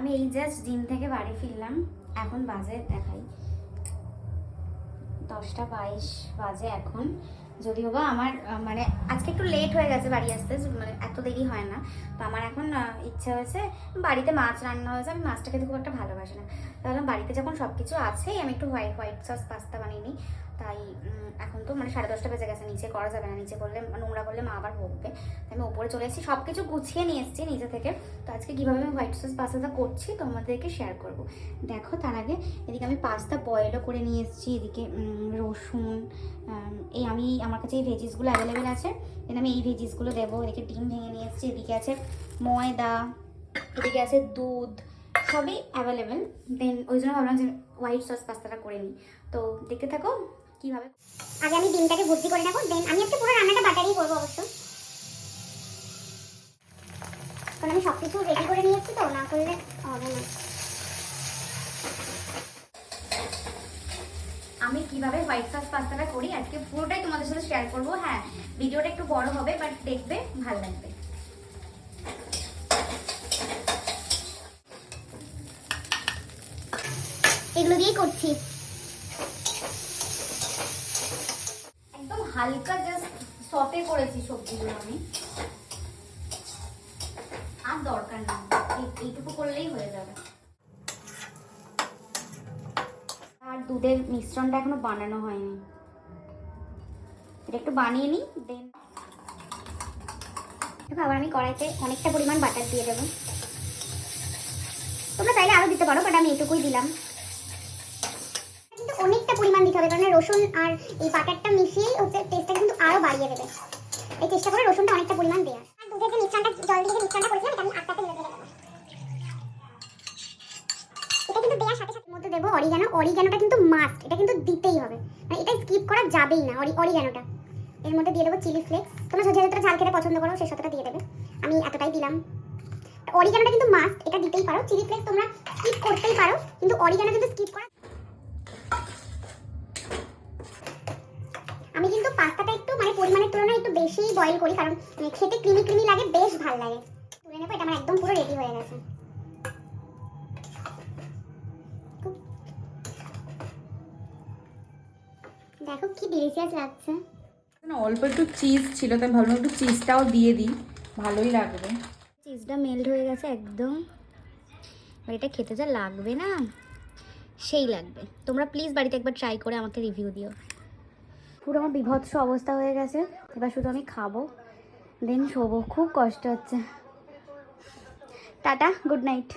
আমি এই just gym থেকে বাড়ি ফিরলাম, এখন বাজে দেখাই 10টা 22 বাজে এখন। যদিও বা আমার মানে আজকে একটু লেট হয়ে গেছে বাড়ি আসতে, মানে এত দেরি হয় না। তো আমার এখন ইচ্ছা হয়েছে, বাড়িতে মাছ রান্না হয়েছে, আমি মাছটা খেতে খুব একটা ভালোবাসি না, তাহলে বাড়িতে যখন সব কিছু আছেই আমি একটু হোয়াইট সস পাস্তা বানিয়ে নিই। তাই এখন তো মানে 10:30 বেজে গেছে, নিচে করা যাবে না, নিচে করলে নোংরা করলে মা আবার বকবে। তাই আমি ওপরে চলে এসেছি, সব কিছু গুছিয়ে নিয়ে এসেছি নিচে থেকে। তো আজকে কীভাবে আমি হোয়াইট সস পাস্তাটা করছি তোমাদেরকে শেয়ার করব। দেখো তার আগে এদিকে আমি পাস্তা বয়েলও করে নিয়ে এসেছি, এদিকে রসুন, এই আমার কাছে এই ভেজিসগুলো অ্যাভেলেবেল আছে, দেন আমি এই ভেজিসগুলো দেবো। এদিকে ডিম ভেঙে নিয়ে এসেছি, এদিকে আছে ময়দা, এদিকে আছে দুধ, সবই অ্যাভেলেবেল। দেন ওই জন্য ভাবলাম যে হোয়াইট সস পাস্তাটা করে নিই। তো দেখতে থাকো কীভাবে। আগে আমি ডিমটাকে ভর্তি করে নেবো, দেন আমি আজকে পুরো রান্নাটা বাটারেই করবো অবশ্য, কারণ আমি সব কিছু রেডি করে নিয়েছি, তো না করলে হবে না। আমি কিভাবে হোয়াইট সস পাস্তাটা করি আজকে পুরোটাই তোমাদের সাথে শেয়ার করবো। হ্যাঁ, ভিডিওটা একটু বড় হবে, বাট দেখবে ভালো লাগবে। এগুলো দিয়েই করছি। একদম হালকা জাস্ট সতে করেছি সবজিগুলো আমি, আর দরকার নেই, এইটুকু করলেই হয়ে যাবে। আর দুধের মিশ্রণটা এখনো বানানো হয়নি, এটা একটু বানিয়ে নিই। দেন দেখো আবার আমি কড়াইতে অনেকটা পরিমাণ বাটার দিয়ে দেবো, তোমরা চাইলে আরও দিতে পারো, বাট আমি এটুকুই দিলাম। কিন্তু অনেকটা পরিমাণ দিতে হবে, কারণ রসুন আর এই বাটারটা মিশিয়েই হচ্ছে টেস্টটা কিন্তু আরও বাড়িয়ে দেবে। এই চেষ্টা করে রসুনটা অনেকটা পরিমাণ দেওয়ার। আর দুধের যে মিশ্রণটা, জল দিয়ে যে মিশ্রণটা করেছিলাম, এটা আমি আস্তে আস্তে ঢেলে দেবো। এটা কিন্তু দেওয়ার সাথে সাথে মধ্যে দেবো অরিগানো। অরিগানোটা কিন্তু মাস্ট, এটা কিন্তু দিতেই হবে, মানে এটা স্কিপ করা যাবেই না। অরিগানোটা এর মধ্যে দিয়ে দেবো চিলি ফ্লেক্স। তোমরা যতটা ঝাল খেতে পছন্দ করো সে ততটা দিয়ে দেবে, আমি এতটাই দিলাম। অরিগানোটা কিন্তু মাস্ট, এটা দিতেই পারো। চিলি ফ্লেক্স তোমরা স্কিপ করতেই পারো, কিন্তু অরিগানো কিন্তু স্কিপ করা। আমি কিন্তু পাস্তাটা একটু মানে পরিমাণের তুলনায় একটু বেশিই বয়েল করি, কারণ খেতে ক্রিমি ক্রিমি লাগে, বেশ ভালো লাগে। তুলে নেবো, এটা আমার একদম পুরো রেডি হয়ে গেছে। দেখো কি ডিলিশিয়াস লাগছে। অল্প একটু চিজ ছিল, তাই ভাবলাম একটু চিজটাও দিয়ে দিই, ভালোই লাগবে। চিজটা মেল্ট হয়ে গেছে একদম, আর এটা খেতে যা লাগবে না, সেই লাগবে। তোমরা প্লিজ বাড়িতে একবার ট্রাই করে আমাকে রিভিউ দিও। পুরো আমার বিভৎস অবস্থা হয়ে গেছে, এবার শুধু আমি খাবো, দেন শোবো। খুব কষ্ট হচ্ছে। Tata, good night.